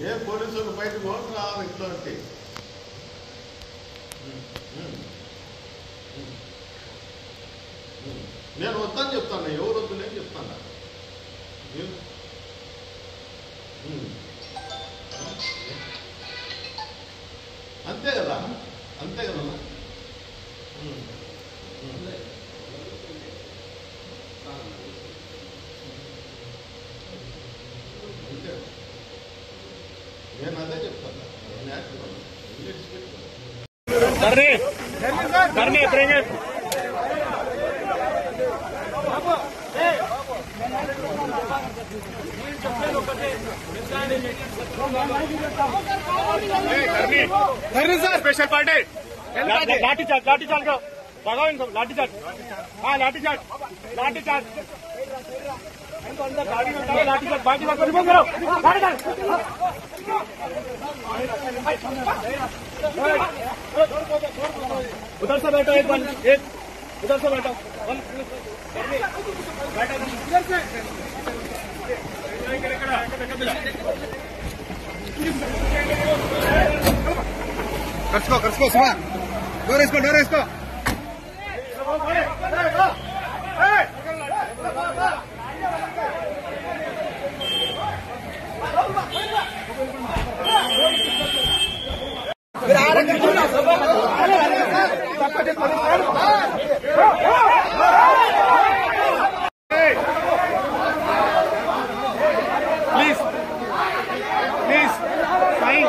ఏ పోలీసులు బయటకు రావాలి ఇట్లాంటి నేను వద్దని చెప్తాను, ఎవరు వద్దు నేను చెప్తాను. అంతే కదా, అంతే కదా. అంతే, నేను అదే చెప్తాను. स्पेशल पार्टी लाठी चार्ज का भगाओ इनको, लाठी चार्ज, हाँ लाठी चार्ज अंदर गाड़ी में लाठी चार्ज बाकी बात रिमूव करो, गाड़ी चार्ज उधर से बैठो, एक उधर से बैठो, कर्सको सुना डोर इसको प्लीज साइन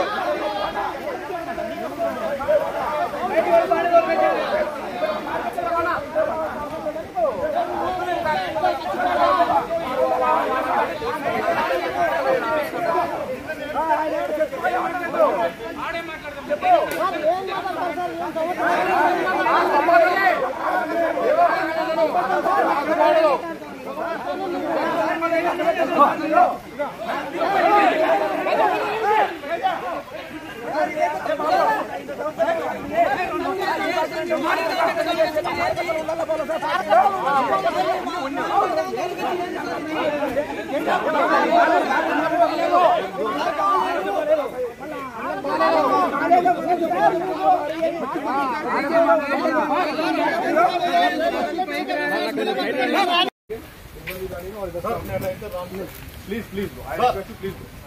ప్లీజ్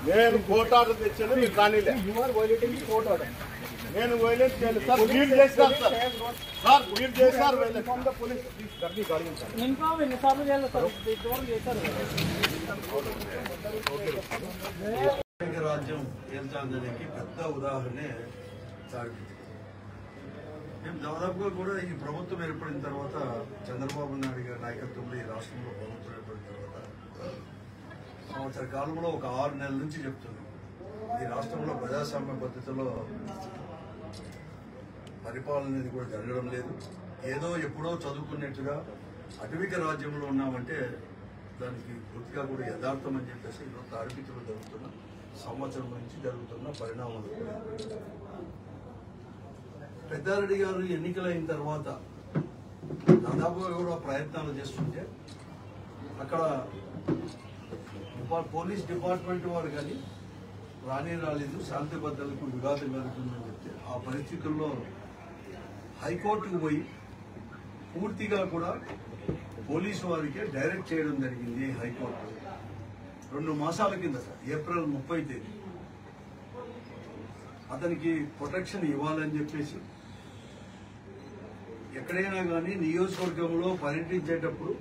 నేను కోర్టు ఆర్డర్ తెచ్చాను, మీరు కానీలే. నేను వైలెన్స్ చేయలేదు సార్, మీరు చేశారు సార్, మీరు చేశారు రాజ్యం ఏల్చాందానికి పెద్ద ఉదాహరణే సాగింది. మేము దాదాపుగా కూడా ఈ ప్రభుత్వం ఏర్పడిన తర్వాత, చంద్రబాబు నాయుడు గారి నాయకత్వంలో ఈ రాష్ట్రంలో ప్రభుత్వం ఏర్పడిన తర్వాత సంవత్సర కాలంలో ఒక 6 నెలల నుంచి చెప్తున్నాం, ఈ రాష్ట్రంలో ప్రజాస్వామ్య పద్ధతిలో పరిపాలన అనేది కూడా జరగడం లేదు. ఏదో ఎప్పుడో చదువుకున్నట్టుగా అటవిక రాజ్యంలో ఉన్నామంటే దానికి పూర్తిగా కూడా యథార్థం అని చెప్పేసి ఈరోజు తాడిపిత్రులు జరుగుతున్న సంవత్సరం నుంచి జరుగుతున్న పరిణామాలు. పెద్దారెడ్డి గారు ఎన్నికలైన తర్వాత దాదాపుగా కూడా ప్రయత్నాలు చేస్తుంటే అక్కడ పోలీస్ డిపార్ట్మెంట్ వారు కానీ రాలేదు, శాంతి భద్రతలకు విఘాతం కలుగుతుందని చెప్తే ఆ పరిస్థితుల్లో హైకోర్టుకు పోయి పూర్తిగా కూడా పోలీసు వారికే డైరెక్ట్ చేయడం జరిగింది. హైకోర్టు 2 మాసాల కింద ఏప్రిల్ 30 తేదీ అతనికి ప్రొటెక్షన్ ఇవ్వాలని చెప్పేసి ఎక్కడైనా కానీ నియోజకవర్గంలో పర్యటించేటప్పుడు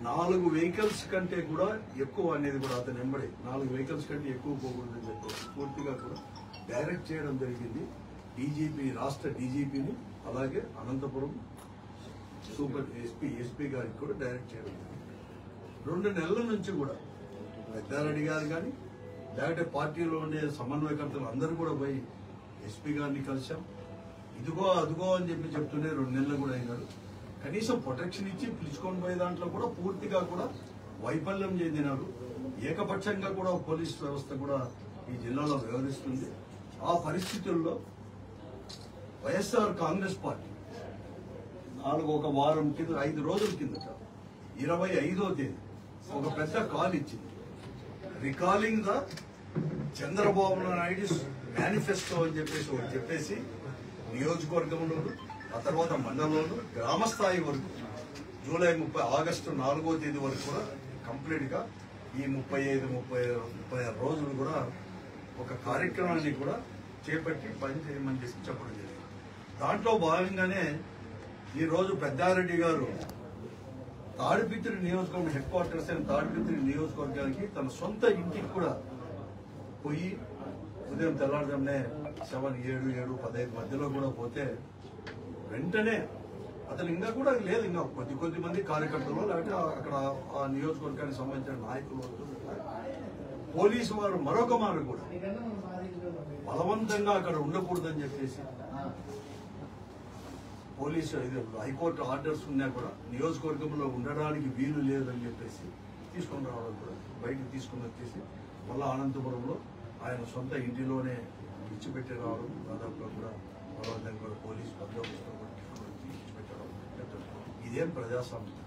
4 వెహికల్స్ కంటే కూడా ఎక్కువ అనేది కూడా అతను వెంబడి 4 వెహికల్స్ కంటే ఎక్కువ పోకూడదని చెప్పేసి పూర్తిగా కూడా డైరెక్ట్ చేయడం జరిగింది. డీజీపీ, రాష్ట్ర డీజీపీని, అలాగే అనంతపురం సూపర్ ఎస్పీ గారికి కూడా డైరెక్ట్ చేయడం జరిగింది. 2 నెలల నుంచి కూడా పెద్దారెడ్డి గారు కానీ లేకపోతే పార్టీలో ఉండే సమన్వయకర్తలు అందరూ కూడా పోయి ఎస్పీ గారిని కలిసాం, ఇదిగో అదిగో అని చెప్పి చెప్తూనే 2 నెలలు కూడా అయినాడు. కనీసం ప్రొటెక్షన్ ఇచ్చి పిలుచుకొని పోయే దాంట్లో కూడా పూర్తిగా కూడా వైఫల్యం చెందినాడు. ఏకపక్షంగా కూడా పోలీస్ వ్యవస్థ కూడా ఈ జిల్లాలో వ్యవహరిస్తుంది. ఆ పరిస్థితుల్లో వైఎస్ఆర్ కాంగ్రెస్ పార్టీ ఒక వారం కింద 5 రోజుల కిందట 25వ తేదీ ఒక పెద్ద కాల్ ఇచ్చింది. Recalling the Chandrababu Naidu manifesto అని చెప్పేసి నియోజకవర్గంలోను, ఆ తర్వాత మండలంలోను, గ్రామ స్థాయి వరకు జూలై 30 ఆగస్టు 4వ తేదీ వరకు కూడా కంప్లీట్ గా ఈ 35-36 రోజులు కూడా ఒక కార్యక్రమాన్ని కూడా చేపట్టి పని చేయమని చెప్పడం జరిగింది. దాంట్లో భాగంగానే ఈ రోజు పెద్దారెడ్డి గారు తాడిపిత్రి నియోజకవర్గం హెడ్ క్వార్టర్స్ అయిన తాడిపిత్రి నియోజకవర్గానికి తన సొంత ఇంటికి కూడా పోయి ఉదయం తెల్లారుజామునే 7-15 మధ్యలో కూడా పోతే వెంటనే అతను ఇంకా కూడా లేదు, ఇంకా కొద్ది మంది కార్యకర్తలు లేకపోతే అక్కడ ఆ నియోజకవర్గానికి సంబంధించిన నాయకులు పోలీసు వారు మరొక మారు కూడా బలవంతంగా అక్కడ ఉండకూడదని చెప్పేసి పోలీసు హైకోర్టు ఆర్డర్స్ ఉన్నా కూడా నియోజకవర్గంలో ఉండడానికి వీలు లేదని చెప్పేసి తీసుకొని రావడం కూడా బయటకు తీసుకుని వచ్చేసి మళ్ళా అనంతపురంలో ఆయన సొంత ఇంటిలోనే ఇచ్చిపెట్టి రావడం, దాదాపుగా కూడా బలవంతంగా కూడా పోలీసు బందోబస్తు ఇచ్చిపెట్టడం. ఇదేం ప్రజాస్వామ్యం?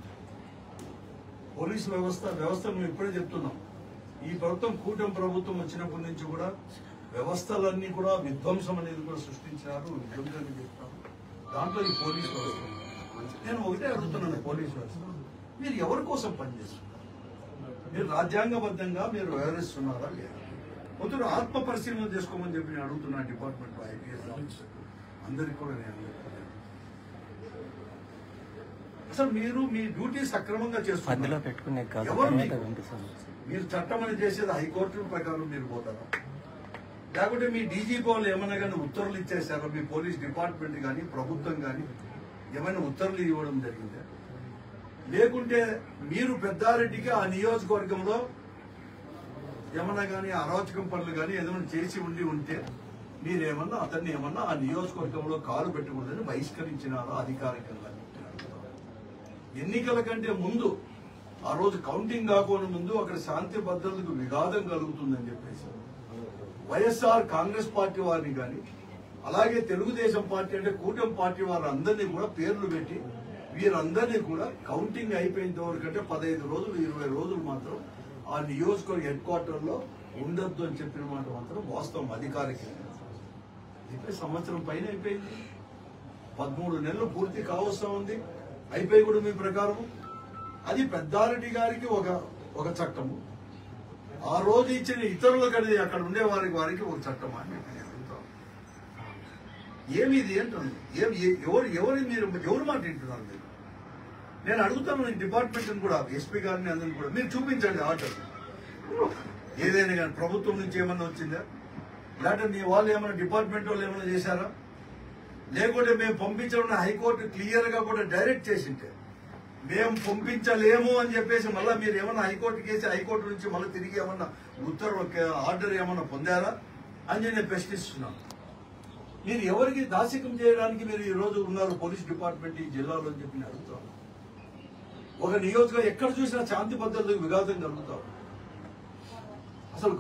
పోలీసు వ్యవస్థ మేము ఇప్పుడే చెప్తున్నాం. ఈ ప్రభుత్వం కూటమి ప్రభుత్వం వచ్చినప్పటి నుంచి కూడా వ్యవస్థలన్నీ కూడా విధ్వంసం అనేది కూడా సృష్టించారు, విధ్వంసం చేస్తారు. దాంట్లో ఈ పోలీసు వ్యవస్థ. నేను ఒకటే అడుగుతున్నాను, పోలీసు వ్యవస్థ మీరు ఎవరి కోసం పనిచేస్తున్నారు? మీరు రాజ్యాంగబద్ధంగా మీరు వ్యవహరిస్తున్నారా లేదా? కొందరు ఆత్మ పరిశీలన చేసుకోమని చెప్పి నేను అడుగుతున్నా డిపార్ట్మెంట్ ఐపీఎస్ ఆఫీసర్ అందరికి కూడా నేను అసలు మీరు మీ డ్యూటీ సక్రమంగా చేస్తున్నారు. ఎవరు మీరు చట్టం అని చేసేది హైకోర్టు ప్రకారం మీరు పోతారా? లేకుంటే మీ డీజీపీ వాళ్ళు ఏమన్నా కానీ ఉత్తర్వులు ఇచ్చేసారా? మీ పోలీస్ డిపార్ట్మెంట్ కానీ ప్రభుత్వం కానీ ఏమైనా ఉత్తర్వులు ఇవ్వడం జరిగిందా? లేకుంటే మీరు పెద్దారెడ్డికి ఆ నియోజకవర్గంలో ఏమన్నా కానీ అరాచకం పనులు కానీ ఏదైనా చేసి ఉంటే మీరేమన్నా అతన్ని ఏమన్నా ఆ నియోజకవర్గంలో కాలు పెట్టకూడదని బహిష్కరించినారా అధికారికంగా? ఎన్నికల కంటే ముందు ఆ రోజు కౌంటింగ్ కాకుండా ముందు అక్కడ శాంతి భద్రతలకు విఘాతం కలుగుతుందని చెప్పేసి వైఎస్ఆర్ కాంగ్రెస్ పార్టీ వారిని కానీ అలాగే తెలుగుదేశం పార్టీ అంటే కూటమి పార్టీ వారందరినీ కూడా పేర్లు పెట్టి వీరందరినీ కూడా కౌంటింగ్ అయిపోయిన వరకంటే 15 రోజులు 20 రోజులు మాత్రం ఆ నియోజకవర్గ హెడ్ క్వార్టర్ లో ఉండొద్దు అని చెప్పిన మాట మాత్రం వాస్తవం అధికారికంగా. ఇప్పుడు సంవత్సరం పైన అయిపోయింది, 13 నెలలు పూర్తి కావస్తా ఉంది. అయిపోయి కూడా మీ ప్రకారం అది పెద్దారెడ్డి గారికి ఒక చట్టము, ఆ రోజు ఇచ్చిన ఇతరులకు అనేది అక్కడ ఉండే వారికి ఒక చట్టం అని అడుగుతాం. ఏమి ఇది ఏంటండి? ఎవరు మాట వింటున్నారు మీరు? నేను అడుగుతాను డిపార్ట్మెంట్ కూడా, ఎస్పీ గారిని అందరినీ కూడా మీరు చూపించండి ఆర్డర్ ఏదైనా కానీ ప్రభుత్వం నుంచి ఏమన్నా వచ్చిందా? లేకపోతే మీ వాళ్ళు ఏమైనా డిపార్ట్మెంట్ వాళ్ళు ఏమైనా చేశారా? లేకుంటే మేము పంపించడం హైకోర్టు క్లియర్ గా కూడా డైరెక్ట్ చేసింటే మేము పంపించలేము అని చెప్పేసి మళ్ళీ మీరు ఏమన్నా హైకోర్టు కేసి హైకోర్టు నుంచి మళ్ళీ తిరిగి ఏమన్నా ఉత్తర్వు ఆర్డర్ ఏమన్నా పొందారా అని నేను ప్రశ్నిస్తున్నాను. మీరు ఎవరికి దాసికం చేయడానికి మీరు ఈ రోజు ఉన్నారు పోలీస్ డిపార్ట్మెంట్ ఈ జిల్లాలో అని చెప్పి అడుగుతాను. ఒక నియోజకవర్గం ఎక్కడ చూసినా శాంతి భద్రతలకు విఘాతం కలుగుతాం. అసలు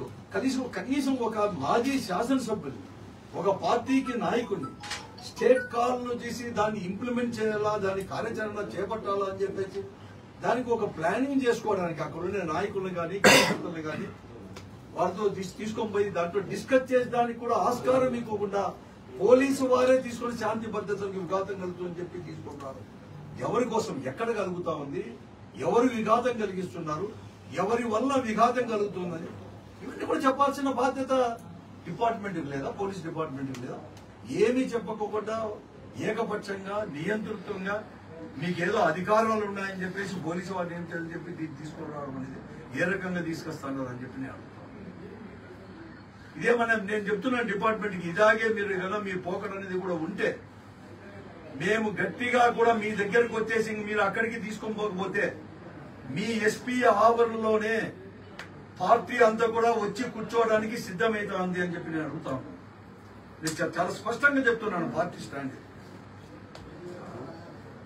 కనీసం ఒక మాజీ శాసనసభ్యులు ఒక పార్టీకి నాయకుడిని స్టేట్ కాల్ను చేసి దాన్ని ఇంప్లిమెంట్ చేయాలా, దాని కార్యాచరణ చేపట్టాలా అని చెప్పేసి దానికి ఒక ప్లానింగ్ చేసుకోవడానికి అక్కడ ఉండే నాయకులను కానీ కార్యకర్తలు కానీ వారితో తీసుకొని పోయి దాంట్లో డిస్కస్ చేసేదానికి కూడా ఆస్కారం ఇవ్వకుండా పోలీసు వారే తీసుకొని శాంతి భద్రతలకు విఘాతం కలుగుతుందని చెప్పి తీసుకుంటున్నారు. ఎవరి కోసం ఎక్కడ కలుగుతా ఉంది? ఎవరు విఘాతం కలిగిస్తున్నారు? ఎవరి వల్ల విఘాతం కలుగుతుందని ఇవన్నీ కూడా చెప్పాల్సిన బాధ్యత డిపార్ట్మెంట్కి లేదా? పోలీస్ డిపార్ట్మెంట్కి లేదా? ఏమీ చెప్పకోకుండా ఏకపక్షంగా నియంతృత్వంగా మీకేదో అధికారాలు ఉన్నాయని చెప్పేసి పోలీసు వారిని ఏం చేయాలని చెప్పి తీసుకుని రావడం అనేది ఏ రకంగా తీసుకొస్తాను అని చెప్పి నేను ఇదేమన్నా నేను చెప్తున్నాను డిపార్ట్మెంట్కి, ఇలాగే మీరు కదా మీ పోకడ అనేది కూడా ఉంటే మేము గట్టిగా కూడా మీ దగ్గరకు వచ్చేసి మీరు అక్కడికి తీసుకొని పోకపోతే మీ ఎస్పీ ఆవరణలోనే పార్టీ అంతా కూడా వచ్చి కూర్చోవడానికి సిద్ధమైతుంది అని చెప్పి నేను అడుగుతాను. నేను చాలా స్పష్టంగా చెప్తున్నాను పార్టీ స్టాండ్.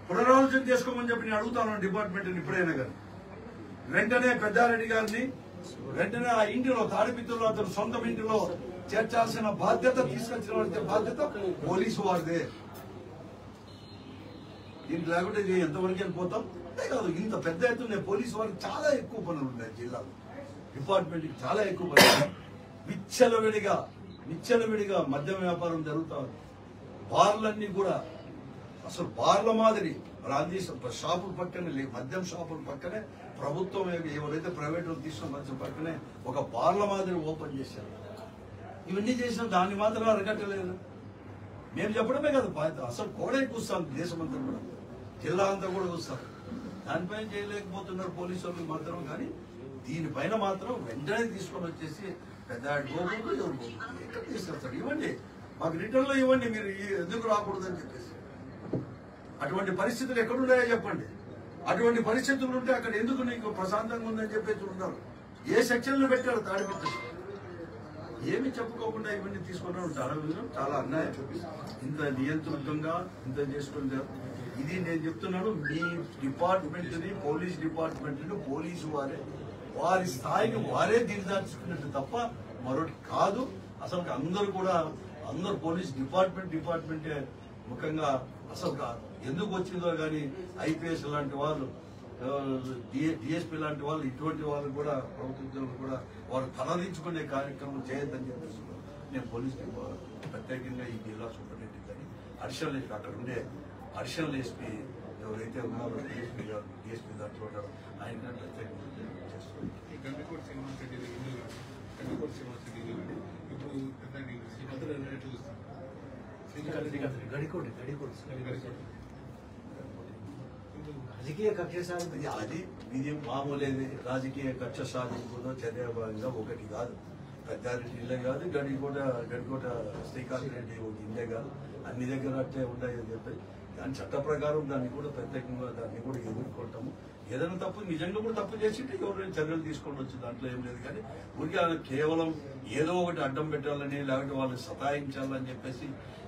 పునరాలోచన చేసుకోమని చెప్పి నేను అడుగుతాను డిపార్ట్మెంట్ ఇప్పుడైనా కానీ. వెంటనే పెద్దారెడ్డి గారిని వెంటనే ఆ ఇంటిలో తాడిపిత్రులు అతను సొంతం ఇంటిలో చేర్చాల్సిన బాధ్యత తీసుకొచ్చిన బాధ్యత పోలీసు వారిదే. దీనికి లేకుంటే ఎంతవరకు వెళ్ళిపోతాం. అంతే కాదు, ఇంత పెద్ద ఎత్తున పోలీసు వారికి చాలా ఎక్కువ పనులు ఉన్నాయి జిల్లాలో. డిపార్ట్మెంట్ కి చాలా ఎక్కువ పనులు. విచ్చలవిడిగా మద్యం వ్యాపారం జరుగుతా ఉంది. బార్లన్నీ కూడా అసలు బార్ల మాదిరి రాందీ షాపుల పక్కనే మద్యం షాపుల పక్కనే ప్రభుత్వం ఎవరైతే ప్రైవేట్ తీసుకున్న మధ్య పక్కనే ఒక బార్ల మాదిరి ఓపెన్ చేశారు. ఇవన్నీ చేసిన దాన్ని మాత్రం అరగట్టలేదు. మేము చెప్పడమే కదా బాధ్యత. అసలు కోడే కూస్తాం దేశమంతా కూడా, జిల్లా అంతా కూడా కూస్తారు. దానిపైన చేయలేకపోతున్నారు పోలీసు వాళ్ళు మాత్రం. కానీ దీనిపైన మాత్రం వెంటనే తీసుకొని వచ్చేసి పెద్ద ఎక్కడ తీసుకొస్తాడు, ఇవ్వండి మాకు రిటర్న్ లో ఇవ్వండి, మీరు ఎందుకు రాకూడదని చెప్పేసి. అటువంటి పరిస్థితులు ఎక్కడున్నాయో చెప్పండి. అటువంటి పరిస్థితులు ఉంటే అక్కడ ఎందుకు నీకు ప్రశాంతంగా ఉందని చెప్పేసి ఉన్నారు. ఏ సెక్షన్లు పెట్టారు తాడిపిత్రులు, ఏమి చెప్పుకోకుండా ఇవన్నీ తీసుకున్నాడు. చాలా అన్యాయం. ఇంత నియంత్రితంగా ఇంత చేసుకుంటారు. ఇది నేను చెప్తున్నాను, మీ డిపార్ట్మెంట్ ని పోలీస్ డిపార్ట్మెంట్ ని పోలీసు వారి స్థాయికి వారే దిగజార్చుకున్నట్టు తప్ప మరొకటి కాదు. అసలు అందరూ పోలీస్ డిపార్ట్మెంటే ముఖ్యంగా అసలు ఎందుకు వచ్చిందో కానీ ఐపీఎస్ లాంటి వాళ్ళు, డిఎస్పీ లాంటి వాళ్ళు, ఇటువంటి వాళ్ళు కూడా ప్రభుత్వం కూడా వారు తలదించుకునే కార్యక్రమం చేయొద్దని చెప్పేసి నేను పోలీస్ ప్రత్యేకంగా ఈ జిల్లా సూపరింటెండెంట్ అని అడిషనల్ ఎస్పీ అక్కడ ఉండే అడిషనల్ ఎస్పీ ఎవరైతే ఉన్నారో డిఎస్పీ దాంట్లో ఆయన ప్రత్యేకంగా చేస్తున్నాను. రాజకీయ కక్ష సాధింపు అది ఇది మామూలేది. రాజకీయ కక్ష సాధింపులో చర్య భాగంగా ఒకటి కాదు, పెద్దారెడ్డి ఇల్లే కాదు, గడికోట శ్రీకాంత్ రెడ్డి ఇల్లే కాదు, అన్ని దగ్గర అట్లే ఉంటాయని చెప్పి దాని చట్ట ప్రకారం దాన్ని కూడా ప్రత్యేకంగా దాన్ని కూడా ఎదుర్కొంటాము. ఏదైనా తప్పు నిజంగా కూడా తప్పు చేసింటే ఎవరైనా చర్యలు తీసుకోవచ్చు, దాంట్లో ఏం లేదు. కానీ ఊరికే కేవలం ఏదో ఒకటి అడ్డం పెట్టాలని లేకపోతే వాళ్ళని సతాయించాలని చెప్పేసి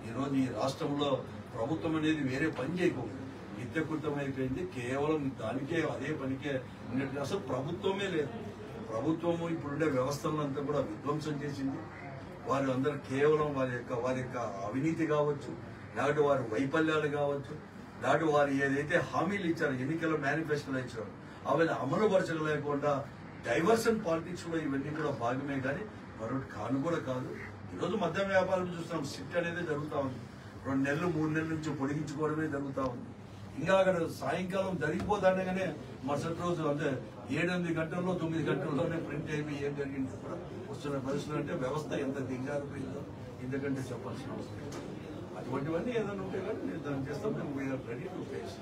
ఈరోజు ఈ రాష్ట్రంలో ప్రభుత్వం అనేది వేరే పని చేయకూడదు, నిత్యకృతం అయిపోయింది. కేవలం దానికే అదే పనికే ఉన్నట్టు అసలు ప్రభుత్వమే లేదు. ప్రభుత్వము ఇప్పుడుండే వ్యవస్థలంతా కూడా విధ్వంసం చేసింది. వారు అందరూ కేవలం వారి యొక్క అవినీతి కావచ్చు, లేకపోతే వారి వైఫల్యాలు కావచ్చు, లేకపోతే వారు ఏదైతే హామీలు ఇచ్చారో ఎన్నికల మేనిఫెస్టోలో ఇచ్చారో అవన్నీ అమలు పరచలేకుండా డైవర్షన్ పాలిటిక్స్ లో ఇవన్నీ కూడా భాగమే. కానీ మరొకటి కాను కూడా కాదు. ఈరోజు మద్యం వ్యాపారం చూస్తున్నాం, సిట్ అనేది జరుగుతూ ఉంది. 2 నెలలు 3 నెలల నుంచి పొడిగించుకోవడమే జరుగుతూ ఉంది. ఇంకా అక్కడ సాయంకాలం జరిగిపోతానే మరుసటి రోజు అంటే 7-8 గంటల్లో 9 గంటల్లోనే ప్రింట్ అయిపోయి ఏం జరిగింది కూడా వస్తున్న పరిస్థితులు. అంటే వ్యవస్థ ఎంత దిగజారిపోయిందో ఇంతకంటే చెప్పాల్సిన అవసరం. అటువంటివన్నీ ఏదైనా ఉంటే కానీ నేను దాన్ని చేస్తాం. మేము రెడీ టు ఫేస్.